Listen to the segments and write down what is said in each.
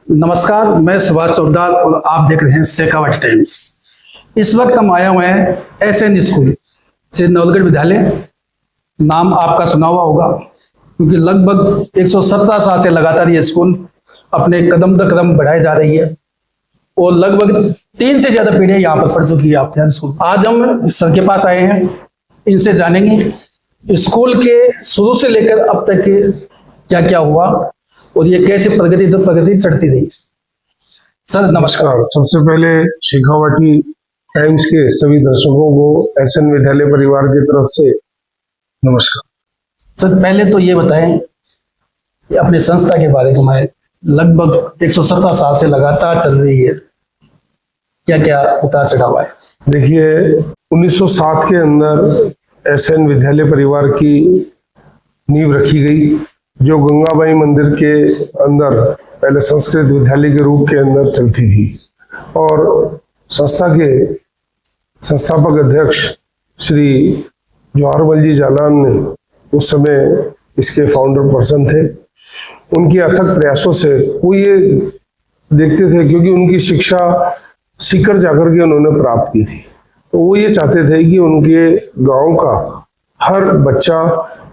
नमस्कार, मैं सुभाष चौधार और आप देख रहे हैं शेखावाटी टाइम्स। इस वक्त हम आए हुए हैं एसएन स्कूल श्री नवलगढ़ विद्यालय। नाम आपका सुना हुआ होगा क्योंकि लगभग 117 साल से लगातार ये स्कूल अपने कदम दर कदम बढ़ाई जा रही है और लगभग 3 से ज्यादा पीढ़ियां यहाँ पर पढ़ चुकी है आपके स्कूल। आज हम सर के पास आए हैं, इनसे जानेंगे स्कूल के शुरू से लेकर अब तक के क्या क्या हुआ और ये कैसे प्रगति दर प्रगति चढ़ती रही। सर नमस्कार। सबसे पहले शेखावाटी टाइम्स के सभी दर्शकों को एसएन विद्यालय परिवार की तरफ से नमस्कार। सर पहले तो ये बताएं कि अपनी संस्था के बारे में। लगभग 117 साल से लगातार चल रही है, क्या क्या उतार चढ़ाव है? देखिए, 1907 के अंदर एसएन विद्यालय परिवार की नींव रखी गई, जो गंगाबाई मंदिर के अंदर पहले संस्कृत विद्यालय के रूप के अंदर चलती थी। और संस्था के संस्थापक अध्यक्ष श्री जवाहरमल जी जालान ने उस समय इसके फाउंडर पर्सन थे। उनके अथक प्रयासों से वो ये देखते थे, क्योंकि उनकी शिक्षा सीकर जाकर के उन्होंने प्राप्त की थी, तो वो ये चाहते थे कि उनके गांव का हर बच्चा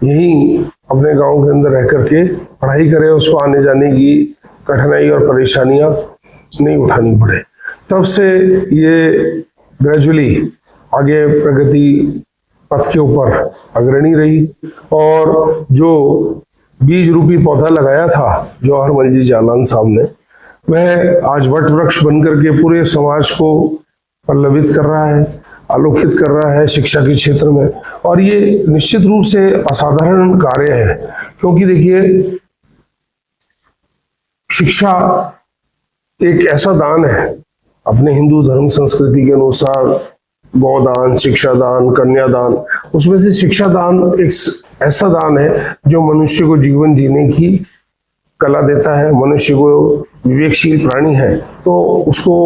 यहीं अपने गांव के अंदर रह करके पढ़ाई करे, उसको आने जाने की कठिनाई और परेशानियां नहीं उठानी पड़े। तब से ये ग्रेजुअली आगे प्रगति पथ के ऊपर अग्रणी रही और जो बीज रूपी पौधा लगाया था जवाहरमल जी जालान साहब ने, वह आज वट वृक्ष बनकर के पूरे समाज को पल्लवित कर रहा है, आलोकित कर रहा है शिक्षा के क्षेत्र में। और ये निश्चित रूप से असाधारण कार्य है, क्योंकि देखिए, शिक्षा एक ऐसा दान है अपने हिंदू धर्म संस्कृति के अनुसार, गौदान, शिक्षादान, कन्यादान, उसमें से शिक्षादान एक ऐसा दान है जो मनुष्य को जीवन जीने की कला देता है। मनुष्य को विवेकशील प्राणी है तो उसको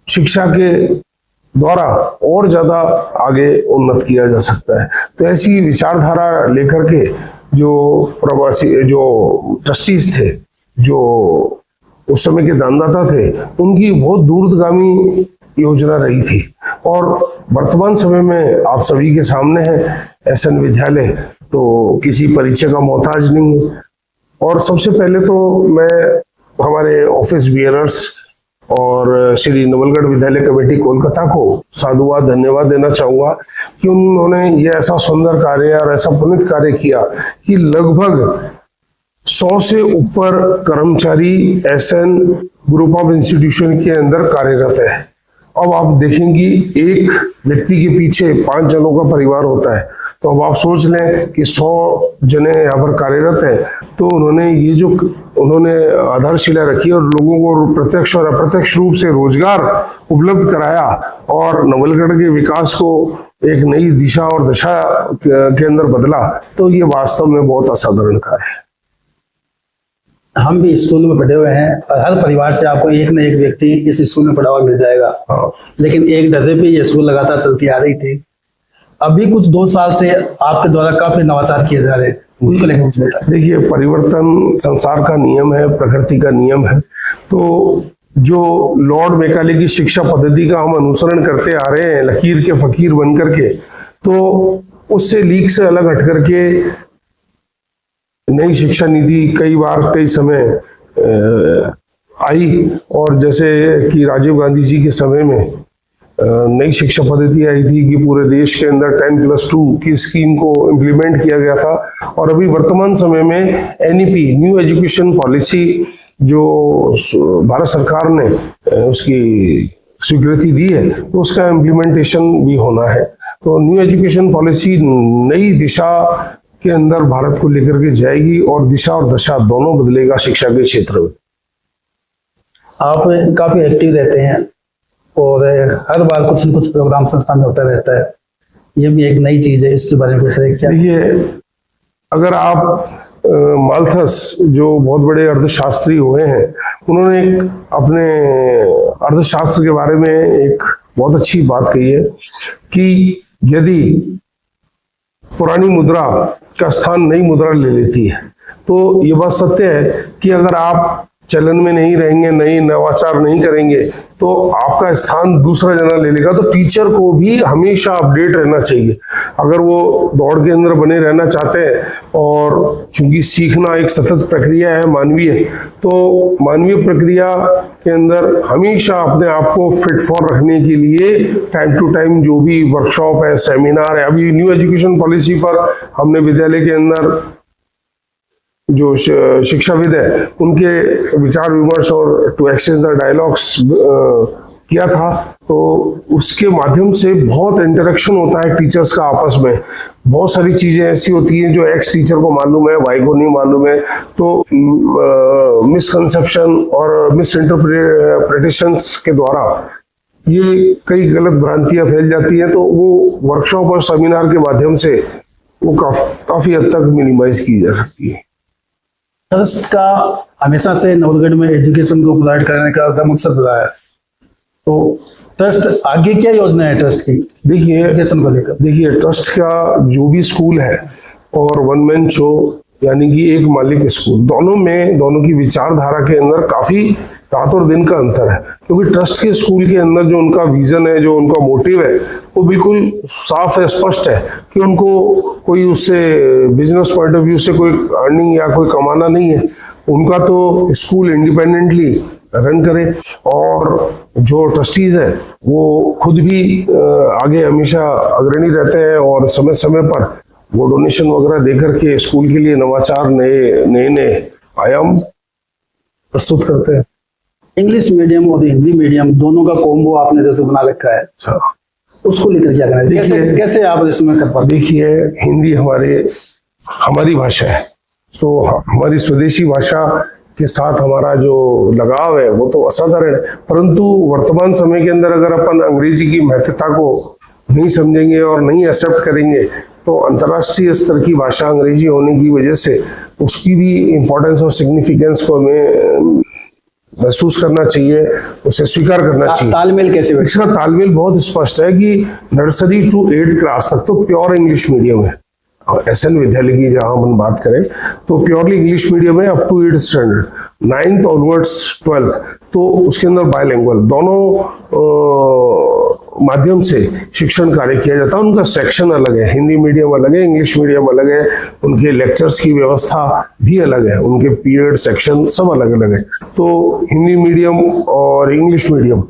शिक्षा के द्वारा और ज्यादा आगे उन्नत किया जा सकता है। तो ऐसी विचारधारा लेकर के जो प्रवासी, जो ट्रस्टीज थे, जो उस समय के दानदाता थे, उनकी बहुत दूरगामी योजना रही थी। और वर्तमान समय में आप सभी के सामने है एसएन विद्यालय, तो किसी परिचय का मोहताज नहीं है। और सबसे पहले तो मैं हमारे ऑफिस बियरर्स और श्री नवलगढ़ विद्यालय कमेटी कोलकाता को साधुवाद धन्यवाद देना चाहूंगा कि उन्होंने ये ऐसा सुंदर कार्य और ऐसा पुनीत कार्य किया कि लगभग 100 से ऊपर कर्मचारी एसएन ग्रुप ऑफ इंस्टीट्यूशन के अंदर कार्यरत है। अब आप देखेंगे एक व्यक्ति के पीछे 5 जनों का परिवार होता है, तो अब आप सोच लें कि 100 जने यहाँ पर कार्यरत हैं। तो उन्होंने ये जो उन्होंने आधारशिला रखी और लोगों को प्रत्यक्ष और अप्रत्यक्ष रूप से रोजगार उपलब्ध कराया और नवलगढ़ के विकास को एक नई दिशा और दशा के अंदर बदला, तो ये वास्तव में बहुत असाधारण कार्य है। हम भी स्कूल में पढ़े हुए हैं और हर परिवार से आपको एक न एक व्यक्ति इस स्कूल में पढ़ा हुआ मिल जाएगा। लेकिन एक डरे पे ये स्कूल लगातार चलती आ रही थी। अभी कुछ 2 साल से आपके द्वारा काफी नवाचार किए जा रहे हैं, उनको लेकर कुछ बताइए। देखिए, परिवर्तन संसार का नियम है, प्रकृति का नियम है। तो जो लॉर्ड मैकाले की शिक्षा पद्धति का हम अनुसरण करते आ रहे हैं, लकीर के फकीर बन करके, तो उससे लीक से अलग हट करके नई शिक्षा नीति कई समय आई। और जैसे कि राजीव गांधी जी के समय में नई शिक्षा पद्धति आई थी कि पूरे देश के अंदर 10+2 की स्कीम को इम्प्लीमेंट किया गया था। और अभी वर्तमान समय में एनईपी, न्यू एजुकेशन पॉलिसी, जो भारत सरकार ने उसकी स्वीकृति दी है, तो उसका इम्प्लीमेंटेशन भी होना है। तो न्यू एजुकेशन पॉलिसी नई दिशा के अंदर भारत को लेकर के जाएगी और दिशा और दशा दोनों बदलेगा शिक्षा के क्षेत्र में। आप काफी एक्टिव रहते हैं और हर बार कुछ न कुछ प्रोग्राम संस्था में होता रहता है, ये भी एक नई चीज है, इसके बारे में कुछ है क्या? देखिए, अगर आप माल्थस जो बहुत बड़े अर्थशास्त्री हुए हैं, उन्होंने अपने अर्थशास्त्र के बारे में एक बहुत अच्छी बात कही है कि यदि पुरानी मुद्रा का स्थान नई मुद्रा ले लेती है, तो ये बात सत्य है कि अगर आप चलन में नहीं रहेंगे, नई नवाचार नहीं करेंगे, तो आपका स्थान दूसरा जना ले लेगा। तो टीचर को भी हमेशा अपडेट रहना चाहिए। अगर वो दौड़ के अंदर बने रहना चाहते हैं, और चूंकि सीखना एक सतत प्रक्रिया है मानवीय, तो मानवीय प्रक्रिया के अंदर हमेशा अपने आप को फिट फॉर रखने के लिए टाइम टू टाइम जो भी वर्कशॉप है, सेमिनार है, अभी न्यू एजुकेशन पॉलिसी पर हमने विद्यालय के अंदर जो शिक्षाविद है उनके विचार विमर्श और टू एक्सचेंज द डायलॉग्स किया था। तो उसके माध्यम से बहुत इंटरेक्शन होता है टीचर्स का आपस में। बहुत सारी चीजें ऐसी होती हैं जो एक्स टीचर को मालूम है, वाई को नहीं मालूम है, तो मिसकंसेप्शन और मिस इंटरप्रिटेशंस के द्वारा ये कई गलत भ्रांतियां फैल जाती हैं। तो वो वर्कशॉप और सेमिनार के माध्यम से वो काफी हद तक मिनिमाइज की जा सकती है। ट्रस्ट का हमेशा से नवलगढ़ में एजुकेशन को प्रोवाइड करने का मकसद रहा है। तो ट्रस्ट आगे क्या योजना है ट्रस्ट की एजुकेशन को लेकर? देखिए ट्रस्ट का जो भी स्कूल है और वन मैन शो यानी कि एक मालिक स्कूल, दोनों की विचारधारा के अंदर काफी रात और दिन का अंतर है। क्योंकि ट्रस्ट के स्कूल के अंदर जो उनका विजन है, जो उनका मोटिव है, वो बिल्कुल साफ है, स्पष्ट है कि उनको कोई उससे बिजनेस पॉइंट ऑफ व्यू से कोई अर्निंग या कोई कमाना नहीं है। उनका तो स्कूल इंडिपेंडेंटली रन करे, और जो ट्रस्टीज है वो खुद भी आगे हमेशा अग्रणी रहते हैं और समय समय पर वो डोनेशन वगैरह देकर के स्कूल के लिए नवाचार नए आयाम प्रस्तुत करते हैं। इंग्लिश मीडियम और हिंदी मीडियम दोनों का कॉम्बो आपने जैसे बना रखा है, उसको लेकर क्या करना है? कैसे आप इसमें कर पाते? देखिए हिंदी हमारी भाषा है, तो हमारी स्वदेशी भाषा के साथ हमारा जो लगाव है वो तो असाधारण है। परंतु वर्तमान समय के अंदर अगर अपन अंग्रेजी की महत्वता को नहीं समझेंगे और नहीं एक्सेप्ट करेंगे, तो अंतर्राष्ट्रीय स्तर की भाषा अंग्रेजी होने की वजह से उसकी भी इम्पोर्टेंस और सिग्निफिकेंस को हमें महसूस करना चाहिए, उसे स्वीकार करना चाहिए। तालमेल कैसे? इसका तालमेल बहुत स्पष्ट है कि नर्सरी टू 8th क्लास तक तो प्योर इंग्लिश मीडियम है। एसएन विद्यालय की जहां हम बात करें तो प्योरली इंग्लिश मीडियम है up to 8th standard. 9th onwards 12th तो उसके अंदर बायलैंग्वेज दोनों माध्यम से शिक्षण कार्य किया जाता है। उनका सेक्शन अलग है, हिंदी मीडियम अलग है, इंग्लिश मीडियम अलग है, उनके लेक्चर्स की व्यवस्था भी अलग है, उनके पीरियड सेक्शन सब अलग अलग है। तो हिंदी मीडियम और इंग्लिश मीडियम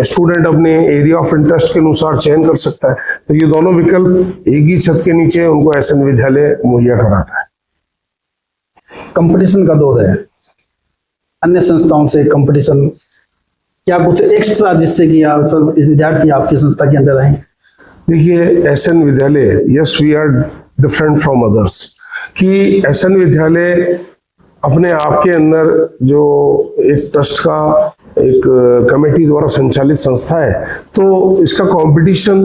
स्टूडेंट अपने एरिया ऑफ इंटरेस्ट के अनुसार चयन कर सकता है। तो ये दोनों विकल्प एक ही छत के नीचे उनको एसएन विद्यालय मुहैया कराता है। कंपटीशन का दौर है, अन्य संस्थाओं से कंपटीशन, क्या कुछ एक्स्ट्रा जिससे कि आप सब विद्यार्थी आपकी संस्था के अंदर आए? देखिए एसएन विद्यालय, yes we are different from others, कि एसएन विद्यालय अपने आप के अंदर जो एक ट्रस्ट का एक कमेटी द्वारा संचालित संस्था है, तो इसका कंपटीशन,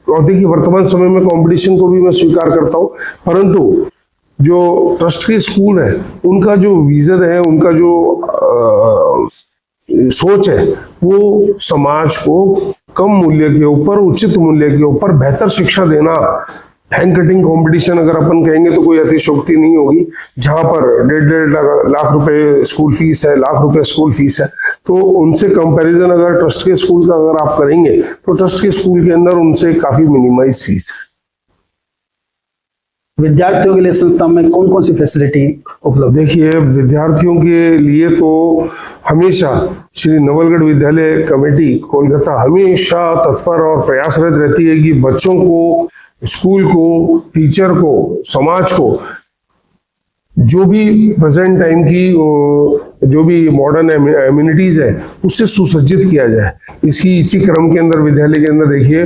और देखिए वर्तमान समय में कंपटीशन को भी मैं स्वीकार करता हूँ, परंतु जो ट्रस्ट के स्कूल है उनका जो विजन है, उनका जो सोच है, वो समाज को कम मूल्य के ऊपर, उचित मूल्य के ऊपर बेहतर शिक्षा देना। हैंड कटिंग कंपटीशन अगर अपन कहेंगे तो कोई अतिशोक्ति नहीं होगी, जहां पर 1.5 लाख रुपए स्कूल फीस है, लाख रुपए स्कूल फीस है, तो उनसे कंपैरिजन अगर ट्रस्ट के स्कूल का अगर आप करेंगे तो ट्रस्ट के स्कूल के अंदर उनसे काफी मिनिमाइज फीस है। विद्यार्थियों के लिए संस्था में कौन कौन सी फैसिलिटी उपलब्ध? देखिए विद्यार्थियों के लिए तो हमेशा श्री नवलगढ़ विद्यालय कमेटी कोलकाता हमेशा तत्पर और प्रयासरत रहती है कि बच्चों को, स्कूल को, टीचर को, समाज को जो भी प्रेजेंट टाइम की जो भी मॉडर्न एम्यूनिटीज है उससे सुसज्जित किया जाए। इसी क्रम के अंदर विद्यालय के अंदर देखिए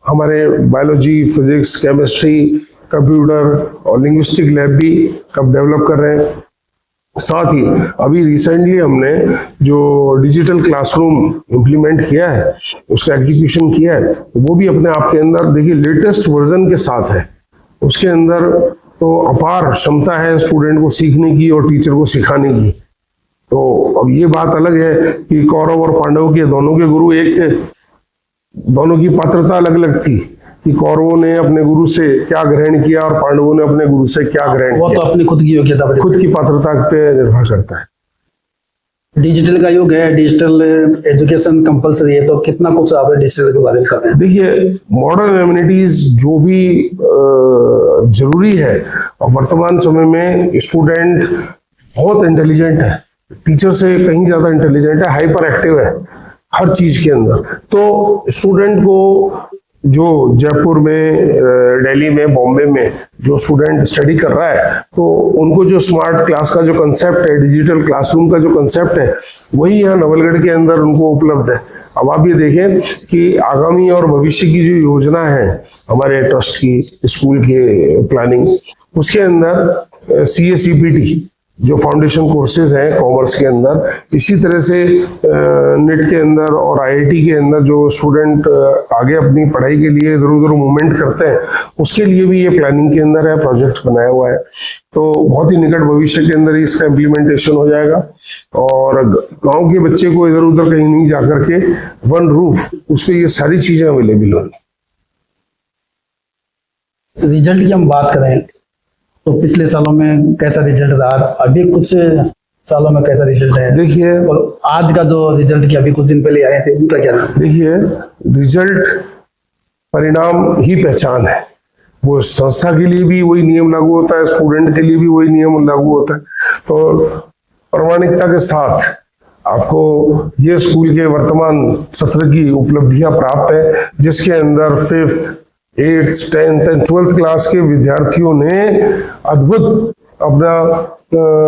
हमारे बायोलॉजी, फिजिक्स, केमिस्ट्री, कंप्यूटर और लिंग्विस्टिक लैब भी अब डेवलप कर रहे हैं। साथ ही अभी रिसेंटली हमने जो डिजिटल क्लासरूम इम्प्लीमेंट किया है, उसका एग्जीक्यूशन किया है, तो वो भी अपने आप के अंदर देखिए लेटेस्ट वर्जन के साथ है। उसके अंदर तो अपार क्षमता है स्टूडेंट को सीखने की और टीचर को सिखाने की। तो अब ये बात अलग है कि कौरव और पांडव के दोनों के गुरु एक थे, दोनों की पात्रता अलग अलग थी कि कौरवों ने अपने गुरु से क्या ग्रहण किया और पांडवों ने अपने गुरु से क्या ग्रहण किया। वो तो अपनी खुद की योग्यता, खुद की पात्रता पे निर्भर करता है। डिजिटल का युग है, डिजिटल एजुकेशन कंपलसरी है, तो कितना कुछ आप डिजिटल के बारे में कर रहे हैं? देखिए, मॉडर्न एमिनिटीज जो भी जरूरी है, और वर्तमान समय में स्टूडेंट बहुत इंटेलिजेंट है, टीचर से कहीं ज्यादा इंटेलिजेंट है, हाइपर एक्टिव है हर चीज के अंदर। तो स्टूडेंट को जो जयपुर में, दिल्ली में, बॉम्बे में जो स्टूडेंट स्टडी कर रहा है, तो उनको जो स्मार्ट क्लास का जो कंसेप्ट है, डिजिटल क्लासरूम का जो कंसेप्ट है, वही यहाँ नवलगढ़ के अंदर उनको उपलब्ध है। अब आप ये देखें कि आगामी और भविष्य की जो योजना है हमारे ट्रस्ट की, स्कूल की प्लानिंग, उसके अंदर CA-CPT जो फाउंडेशन कोर्सेज हैं कॉमर्स के अंदर, इसी तरह से नेट के अंदर और IIT के अंदर जो स्टूडेंट आगे अपनी पढ़ाई के लिए इधर उधर मूवमेंट करते हैं, उसके लिए भी ये प्लानिंग के अंदर है, प्रोजेक्ट बनाया हुआ है। तो बहुत ही निकट भविष्य के अंदर इसका इम्प्लीमेंटेशन हो जाएगा और गांव के बच्चे को इधर उधर कहीं नहीं जाकर के वन रूफ उसके ये सारी चीजें अवेलेबल होंगी। रिजल्ट की हम बात करें तो पिछले सालों में कैसा रिजल्ट रहा, अभी कुछ सालों में कैसा रिजल्ट है? देखिए, और आज का जो रिजल्ट की अभी कुछ दिन पहले आए थे, उनका क्या नाम? देखिए, रिजल्ट परिणाम ही पहचान है। वो संस्था के लिए भी वही नियम लागू होता है, स्टूडेंट के लिए भी वही नियम लागू होता है। तो प्रामाणिकता के साथ आपको ये स्कूल के वर्तमान सत्र की उपलब्धियां प्राप्त है, जिसके अंदर 5th, 8th, 10th and 12th class के विद्यार्थियों ने अद्भुत अपना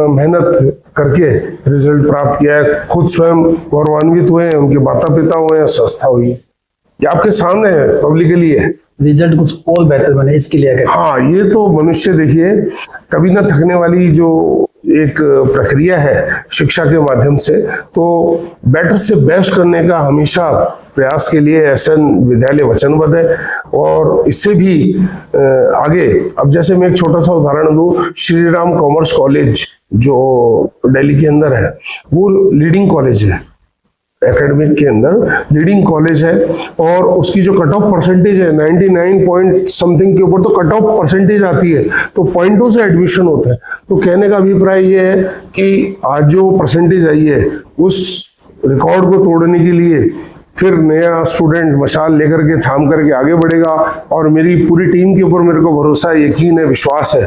मेहनत करके रिजल्ट प्राप्त किया है। खुद स्वयं गौरवान्वित हुए हैं, उनके माता पिता हुए हैं, संस्था हुई है। ये आपके सामने है, पब्लिकली है। रिजल्ट कुछ और बेहतर बने इसके लिए क्या? हाँ, ये तो मनुष्य देखिए कभी ना थकने वाली जो एक प्रक्रिया है शिक्षा के माध्यम से, तो बेटर से बेस्ट करने का हमेशा प्रयास के लिए SN विद्यालय वचनबद्ध है। और इससे भी आगे, अब जैसे मैं एक छोटा सा उदाहरण दूं, श्री राम कॉमर्स कॉलेज जो दिल्ली के अंदर है, वो लीडिंग कॉलेज है, एकेडमिक के अंदर लीडिंग कॉलेज है, और उसकी जो कट ऑफ परसेंटेज है 99 पॉइंट समथिंग के ऊपर तो कट ऑफ परसेंटेज आती है, तो पॉइंटों से एडमिशन होता है। तो कहने का अभिप्राय ये है कि आज जो परसेंटेज आई है उस रिकॉर्ड को तोड़ने के लिए फिर नया स्टूडेंट मशाल लेकर के थाम करके आगे बढ़ेगा। और मेरी पूरी टीम के ऊपर मेरे को भरोसा, यकीन है, विश्वास है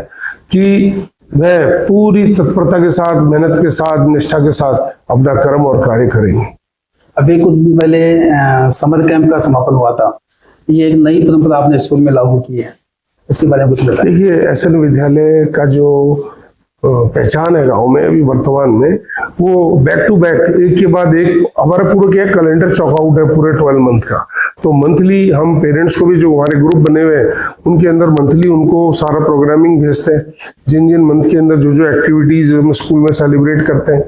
कि वह पूरी तत्परता के साथ, मेहनत के साथ, निष्ठा के साथ अपना कर्म और कार्य करेंगे। अभी कुछ दिन पहले समर कैंप का समापन हुआ था, ये एक नई परंपरा आपने स्कूल में लागू की है, इसके बारे में कुछ बताइए। देखिए, SN विद्यालय का जो पहचान है गांव में अभी वर्तमान में, वो बैक टू बैक, एक के बाद एक, हमारा पूरा क्या कैलेंडर चॉकआउट है पूरे 12 मंथ का। तो मंथली हम पेरेंट्स को भी, जो हमारे ग्रुप बने हुए हैं उनके अंदर मंथली उनको सारा प्रोग्रामिंग भेजते हैं, जिन जिन मंथ के अंदर जो जो एक्टिविटीज हम स्कूल में सेलिब्रेट करते हैं।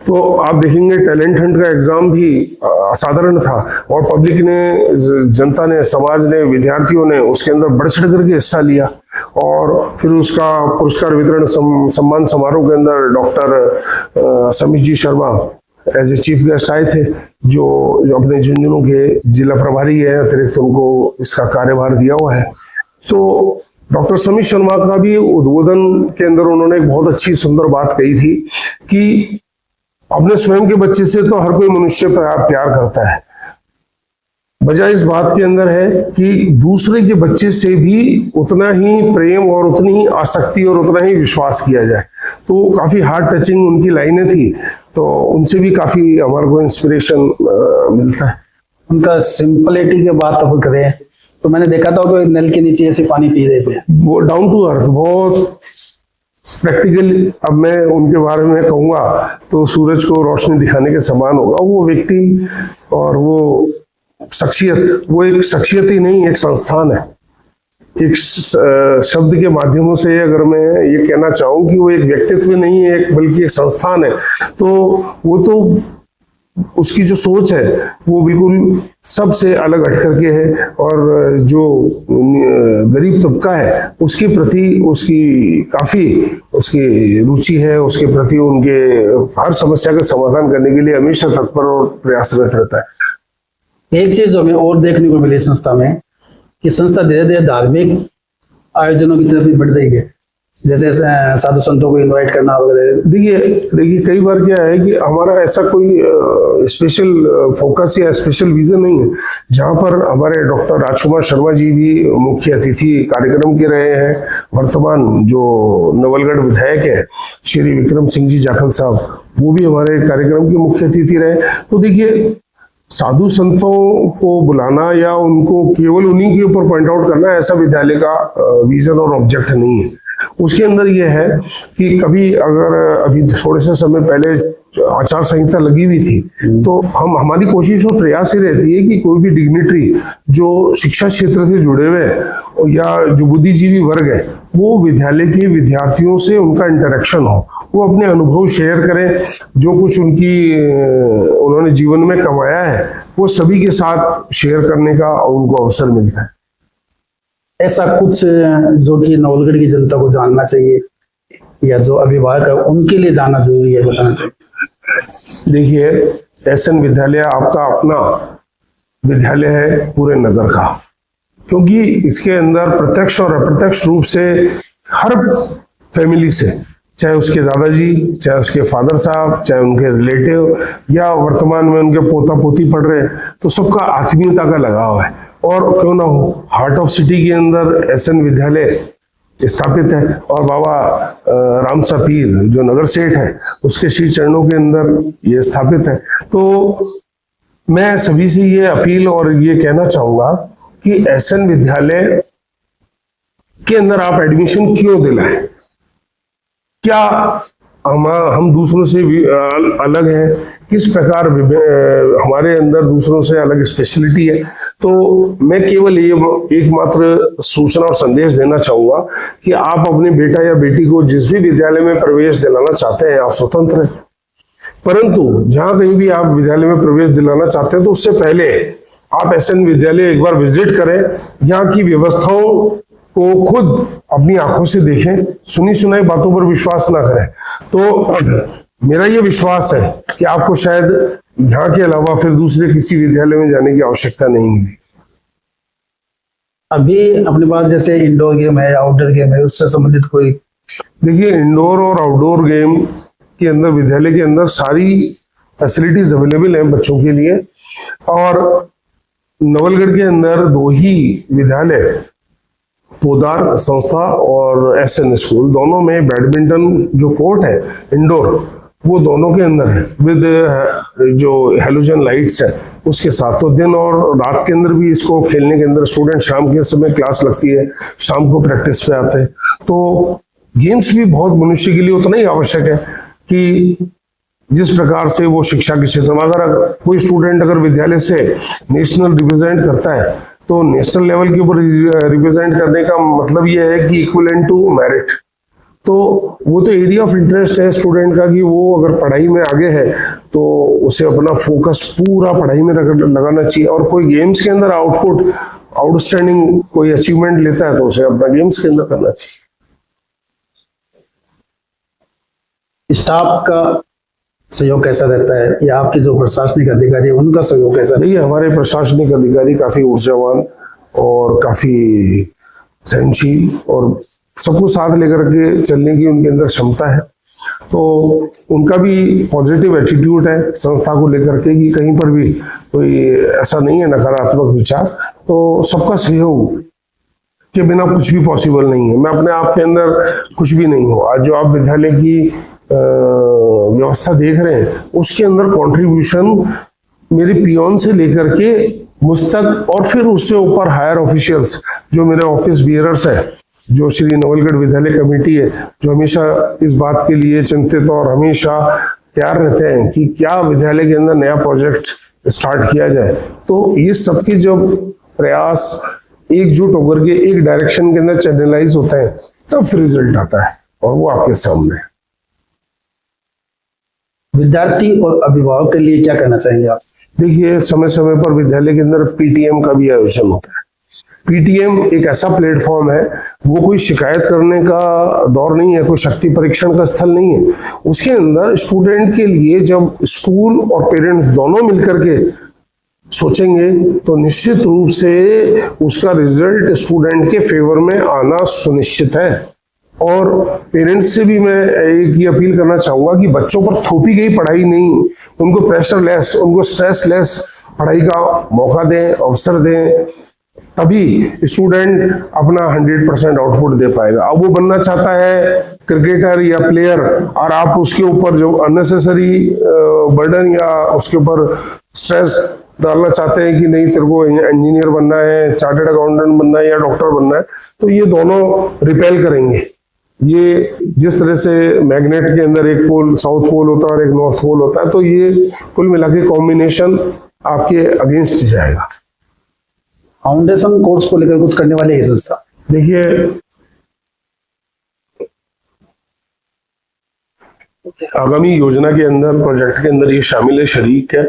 तो आप देखेंगे टैलेंट हंट का एग्जाम भी असाधारण था, और पब्लिक ने, जनता ने, समाज ने, विद्यार्थियों ने उसके अंदर बढ़ चढ़ करके हिस्सा लिया। और फिर उसका पुरस्कार वितरण सम्मान समारोह के अंदर doctor Sameer ji Sharma as a chief guest आए थे, जो अपने झुंझुनू के जिला प्रभारी है, अतिरिक्त उनको इसका कार्यभार दिया हुआ है। तो डॉक्टर समीर शर्मा का भी उद्बोधन के अंदर उन्होंने एक बहुत अच्छी सुंदर बात कही थी कि अपने स्वयं के बच्चे से तो हर कोई मनुष्य प्यार करता है, वजह इस बात के अंदर है कि दूसरे के बच्चे से भी उतना ही प्रेम और उतनी ही आसक्ति और उतना ही विश्वास किया जाए। तो काफी हार्ट टचिंग उनकी लाइनें थी, तो उनसे भी काफी हमारे को इंस्पिरेशन मिलता है। उनका सिंपलिटी की बात अब करें तो मैंने देखा था कि नल के नीचे ऐसे पानी पी रहे थे, वो डाउन टू अर्थ, बहुत प्रैक्टिकल। अब मैं उनके बारे में कहूंगा तो सूरज को रोशनी दिखाने के समान होगा वो व्यक्ति, और वो शख्सियत, वो एक शख्सियत ही नहीं, एक संस्थान है। एक शब्द के माध्यमों से अगर मैं ये कहना चाहूँ कि वो एक व्यक्तित्व नहीं है, एक बल्कि एक संस्थान है, तो वो तो उसकी जो सोच है वो बिल्कुल सबसे अलग हट करके है। और जो गरीब तबका है उसके प्रति उसकी काफी उसकी रुचि है, उसके प्रति उनके हर समस्या का समाधान करने के लिए हमेशा तत्पर और प्रयासरत रहता है। एक चीज हमें और देखने को मिली संस्था में कि संस्था धीरे धीरे धार्मिक आयोजनों की तरफ भी बढ़ रही है। जैसे साधु संतों को इनवाइट करना वगैरह? देखिए कई बार क्या है कि हमारा ऐसा कोई स्पेशल फोकस या स्पेशल विजन नहीं है। जहाँ पर हमारे डॉक्टर राजकुमार शर्मा जी भी मुख्य अतिथि कार्यक्रम के रहे हैं, वर्तमान जो नवलगढ़ विधायक है श्री विक्रम सिंह जी जाखल साहब, वो भी हमारे कार्यक्रम के मुख्य अतिथि रहे। तो देखिए, साधु संतों को बुलाना या उनको केवल उन्हीं के ऊपर पॉइंट आउट करना ऐसा विद्यालय का विजन और ऑब्जेक्ट नहीं है। उसके अंदर यह है कि कभी अगर अभी थोड़े से समय पहले आचार संहिता लगी हुई थी, तो हमारी कोशिश और प्रयास ही रहती है कि कोई भी डिग्निटरी जो शिक्षा क्षेत्र से जुड़े हुए हैं या जो बुद्धिजीवी वर्ग है, वो विद्यालय के विद्यार्थियों से उनका इंटरेक्शन हो, वो अपने अनुभव शेयर करें, जो कुछ उन्होंने जीवन में कमाया है वो सभी के साथ शेयर करने का उनको अवसर मिलता है। ऐसा कुछ जो कि नवलगढ़ की जनता को जानना चाहिए या जो अभिभावक है उनके लिए जानना जरूरी है, बताना चाहिए? देखिए, एसएन विद्यालय आपका अपना विद्यालय है पूरे नगर का, क्योंकि इसके अंदर प्रत्यक्ष और अप्रत्यक्ष रूप से हर फैमिली से, चाहे उसके दादाजी, चाहे उसके फादर साहब, चाहे उनके रिलेटिव या वर्तमान में उनके पोता पोती पढ़ रहे हैं, तो सबका आत्मीयता का लगाव है। और क्यों ना हो, हार्ट ऑफ सिटी के अंदर एसएन विद्यालय स्थापित है और बाबा रामसा पीर जो नगर सेठ है उसके श्री चरणों के अंदर ये स्थापित है। तो मैं सभी से ये अपील और ये कहना चाहूंगा कि एसएन विद्यालय के अंदर आप एडमिशन क्यों दिलाएं? क्या हम दूसरों से अलग हैं? किस प्रकार हमारे अंदर दूसरों से अलग स्पेशलिटी है? तो मैं केवल ये एकमात्र सूचना और संदेश देना चाहूंगा कि आप अपने बेटा या बेटी को जिस भी विद्यालय में प्रवेश दिलाना चाहते हैं, आप स्वतंत्र हैं, परंतु जहां कहीं भी आप विद्यालय में प्रवेश दिलाना चाहते हैं तो उससे पहले आप एसएन विद्यालय एक बार विजिट करें, यहाँ की व्यवस्थाओं को खुद अपनी आंखों से देखें, सुनी सुनाई बातों पर विश्वास ना करें। तो मेरा ये विश्वास है कि आपको शायद यहाँ के अलावा फिर दूसरे किसी विद्यालय में जाने की आवश्यकता नहीं मिली। अभी अपने पास जैसे इंडोर गेम है, आउटडोर गेम है, उससे संबंधित कोई? देखिए, इंडोर और आउटडोर गेम के अंदर विद्यालय के अंदर सारी फैसिलिटीज अवेलेबल हैं बच्चों के लिए। और नवलगढ़ के अंदर 2 ही विद्यालय, पोदार संस्था और एसएन स्कूल, दोनों में बैडमिंटन जो कोर्ट है इंडोर, वो दोनों के अंदर है विद जो हेलोजन लाइट्स है उसके साथ। तो दिन और रात के अंदर भी इसको खेलने के अंदर स्टूडेंट, शाम के समय क्लास लगती है, शाम को प्रैक्टिस पे आते हैं। तो गेम्स भी बहुत मनुष्य के लिए उतना ही आवश्यक है कि जिस प्रकार से वो शिक्षा के क्षेत्र में, अगर कोई स्टूडेंट अगर विद्यालय से नेशनल रिप्रेजेंट करता है तो नेशनल लेवल के ऊपर रिप्रेजेंट करने का मतलब ये है कि इक्विवेलेंट टू मेरिट। तो वो तो एरिया ऑफ इंटरेस्ट है स्टूडेंट का कि वो अगर पढ़ाई में आगे है तो उसे अपना फोकस पूरा पढ़ाई में लगाना चाहिए। और कोई गेम्स के अंदर आउटस्टैंडिंग कोई अचीवमेंट लेता है तो उसे अपना गेम्स के अंदर करना चाहिए। स्टाफ का सहयोग कैसा रहता है या आपके जो प्रशासनिक अधिकारी है उनका सहयोग कैसा? नहीं, हमारे प्रशासनिक अधिकारी काफी ऊर्जावान और काफी सहनशील और सबको साथ लेकर के चलने की उनके अंदर क्षमता है। तो उनका भी पॉजिटिव एटीट्यूड है संस्था को लेकर के कि कहीं पर भी कोई ऐसा नहीं है नकारात्मक विचार। तो सबका सहयोग के बिना कुछ भी पॉसिबल नहीं है। मैं अपने आप के अंदर कुछ भी नहीं हूँ। आज जो आप विद्यालय की व्यवस्था देख रहे हैं उसके अंदर कंट्रीब्यूशन मेरे पियोन से लेकर के मुझ तक और फिर उससे ऊपर हायर ऑफिशियल्स जो मेरे ऑफिस बियरर्स है, जो श्री नवलगढ़ विद्यालय कमेटी है, जो हमेशा इस बात के लिए चिंतित और हमेशा तैयार रहते हैं कि क्या विद्यालय के अंदर नया प्रोजेक्ट स्टार्ट किया जाए। तो ये सबके जब प्रयास एकजुट होकर के एक डायरेक्शन के अंदर चैनलाइज होते हैं तब फिर रिजल्ट आता है और वो आपके सामने है। विद्यार्थी और अभिभावक के लिए क्या कहना चाहेंगे आप? देखिए, समय समय पर विद्यालय के अंदर पीटीएम का भी आयोजन होता है। पीटीएम एक ऐसा प्लेटफॉर्म है, वो कोई शिकायत करने का दौर नहीं है, कोई शक्ति परीक्षण का स्थल नहीं है। उसके अंदर स्टूडेंट के लिए जब स्कूल और पेरेंट्स दोनों मिलकर के सोचेंगे तो निश्चित रूप से उसका रिजल्ट स्टूडेंट के फेवर में आना सुनिश्चित है। और पेरेंट्स से भी मैं एक ही अपील करना चाहूंगा कि बच्चों पर थोपी गई पढ़ाई नहीं, उनको प्रेशर लेस, उनको स्ट्रेस लेस पढ़ाई का मौका दें, अवसर दें, तभी स्टूडेंट अपना 100% आउटपुट दे पाएगा। अब वो बनना चाहता है क्रिकेटर या प्लेयर, और आप उसके ऊपर जो अननेसेसरी बर्डन या उसके ऊपर स्ट्रेस डालना चाहते हैं कि नहीं तेरे को इंजीनियर बनना है, चार्टर्ड अकाउंटेंट बनना है या डॉक्टर बनना है, तो ये दोनों रिपेल करेंगे। ये जिस तरह से मैग्नेट के अंदर एक पोल साउथ पोल होता है और एक नॉर्थ पोल होता है, तो ये कुल मिला के कॉम्बिनेशन आपके अगेंस्ट जाएगा। फाउंडेशन कोर्स को लेकर कुछ करने वाली है संस्था? देखिए, आगामी योजना के अंदर, प्रोजेक्ट के अंदर ये शामिल है, शरीक है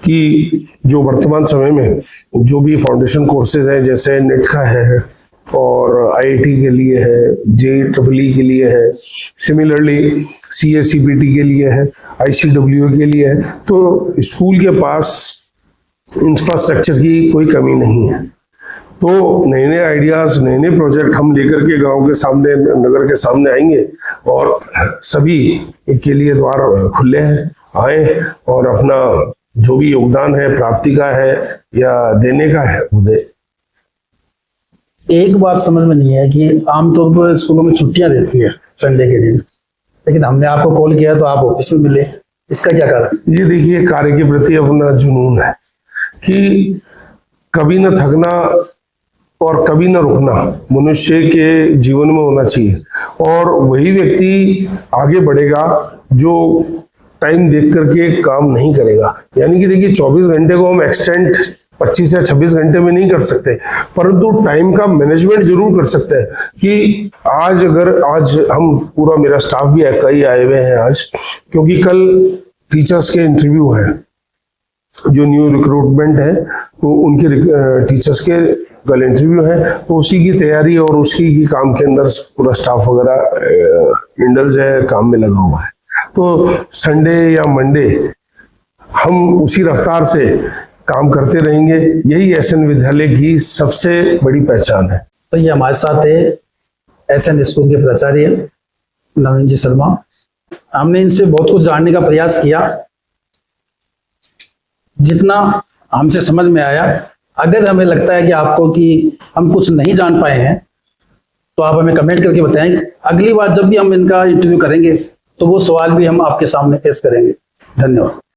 कि जो वर्तमान समय में जो भी फाउंडेशन कोर्सेज हैं, जैसे नेट का है और आईआईटी के लिए है, जेईई के लिए है, सिमिलरली सीएसीपीटी के लिए है, आईसीडब्ल्यू के लिए है, तो स्कूल के पास इंफ्रास्ट्रक्चर की कोई कमी नहीं है। तो नए नए आइडियाज, नए नए प्रोजेक्ट हम लेकर के गांव के सामने, नगर के सामने आएंगे और सभी के लिए द्वार खुले हैं, आए और अपना जो भी योगदान है, प्राप्ति का है या देने का है, वो दे। एक बात समझ में नहीं है कि आमतौर पर स्कूलों में छुट्टियां देती है संडे के दिन, लेकिन हमने आपको कॉल किया तो आप ऑफिस में मिले, इसका क्या कारण? ये देखिए, कार्य के प्रति अपना जुनून है कि कभी न थकना और कभी न रुकना मनुष्य के जीवन में होना चाहिए, और वही व्यक्ति आगे बढ़ेगा जो टाइम देख करके काम नहीं करेगा। यानी कि देखिए, 24 घंटे को हम एक्सटेंड 25 या 26 घंटे में नहीं कर सकते, परंतु टाइम का मैनेजमेंट जरूर कर सकते हैं कि आज हम पूरा, मेरा स्टाफ भी कई आए हुए हैं आज, क्योंकि कल टीचर्स के इंटरव्यू हैं, जो न्यू रिक्रूटमेंट है, तो उनके टीचर्स के कल इंटरव्यू है, तो उसी की तैयारी और उसी की काम के अंदर पूरा स्टाफ वगैरह इंडल्ज है, काम में लगा हुआ है। तो संडे या मंडे हम उसी रफ्तार से काम करते रहेंगे, यही एसएन विद्यालय की सबसे बड़ी पहचान है। तो ये हमारे साथ है एसएन स्कूल के प्राचार्य नवीन जी शर्मा। हमने इनसे बहुत कुछ जानने का प्रयास किया, जितना हमसे समझ में आया। अगर हमें लगता है कि आपको कि हम कुछ नहीं जान पाए हैं, तो आप हमें कमेंट करके बताएं। अगली बार जब भी हम इनका इंटरव्यू करेंगे तो वो सवाल भी हम आपके सामने पेश करेंगे। धन्यवाद।